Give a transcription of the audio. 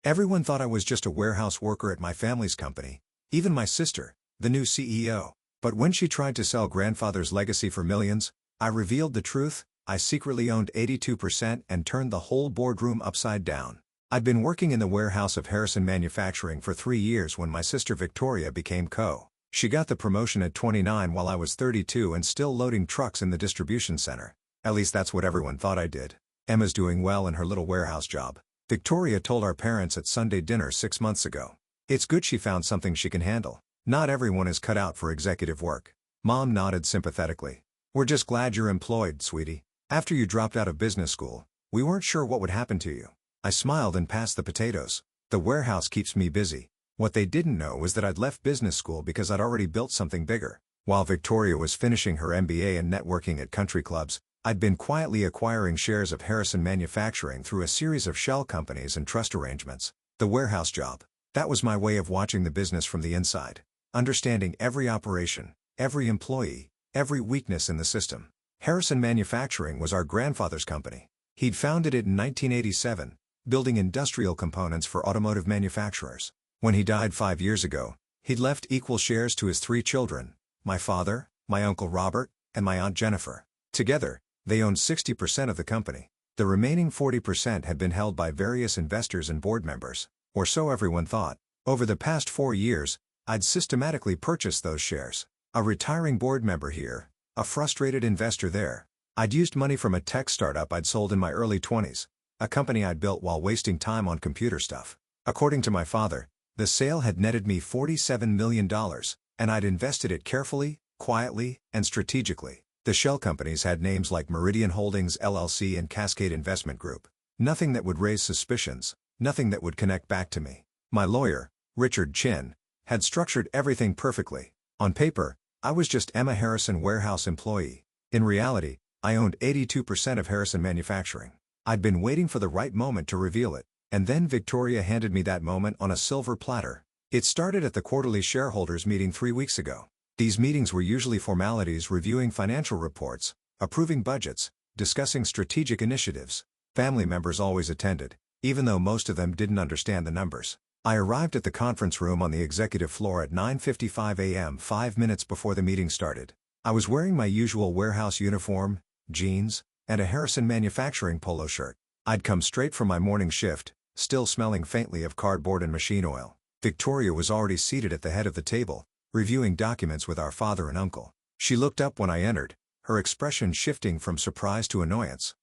Everyone thought I was just a warehouse worker at my family's company, even my sister, the new CEO. But when she tried to sell grandfather's legacy for millions, I revealed the truth. I secretly owned 82% and turned the whole boardroom upside down. I'd been working in the warehouse of Harrison Manufacturing for 3 years when my sister Victoria became co. She got the promotion at 29 while I was 32 and still loading trucks in the distribution center. At least that's what everyone thought I did. Emma's doing well in her little warehouse job. Victoria told our parents at Sunday dinner 6 months ago. It's good she found something she can handle. Not everyone is cut out for executive work. Mom nodded sympathetically. We're just glad you're employed, sweetie. After you dropped out of business school, we weren't sure what would happen to you. I smiled and passed the potatoes. The warehouse keeps me busy. What they didn't know was that I'd left business school because I'd already built something bigger. While Victoria was finishing her MBA and networking at country clubs, I'd been quietly acquiring shares of Harrison Manufacturing through a series of shell companies and trust arrangements. The warehouse job. That was my way of watching the business from the inside. Understanding every operation, every employee, every weakness in the system. Harrison Manufacturing was our grandfather's company. He'd founded it in 1987, building industrial components for automotive manufacturers. When he died 5 years ago, he'd left equal shares to his 3 children, my father, my uncle Robert, and my aunt Jennifer. Together, they owned 60% of the company. The remaining 40% had been held by various investors and board members, or so everyone thought. Over the past 4 years, I'd systematically purchased those shares. A retiring board member here, a frustrated investor there. I'd used money from a tech startup I'd sold in my early 20s, a company I'd built while wasting time on computer stuff. According to my father, the sale had netted me $47 million, and I'd invested it carefully, quietly, and strategically. The shell companies had names like Meridian Holdings LLC and Cascade Investment Group. Nothing that would raise suspicions, nothing that would connect back to me. My lawyer, Richard Chin, had structured everything perfectly. On paper, I was just Emma Harrison warehouse employee. In reality, I owned 82% of Harrison Manufacturing. I'd been waiting for the right moment to reveal it, and then Victoria handed me that moment on a silver platter. It started at the quarterly shareholders meeting 3 weeks ago. These meetings were usually formalities reviewing financial reports, approving budgets, discussing strategic initiatives. Family members always attended, even though most of them didn't understand the numbers. I arrived at the conference room on the executive floor at 9:55 a.m. 5 minutes before the meeting started. I was wearing my usual warehouse uniform, jeans, and a Harrison Manufacturing polo shirt. I'd come straight from my morning shift, still smelling faintly of cardboard and machine oil. Victoria was already seated at the head of the table, reviewing documents with our father and uncle. She looked up when I entered, her expression shifting from surprise to annoyance.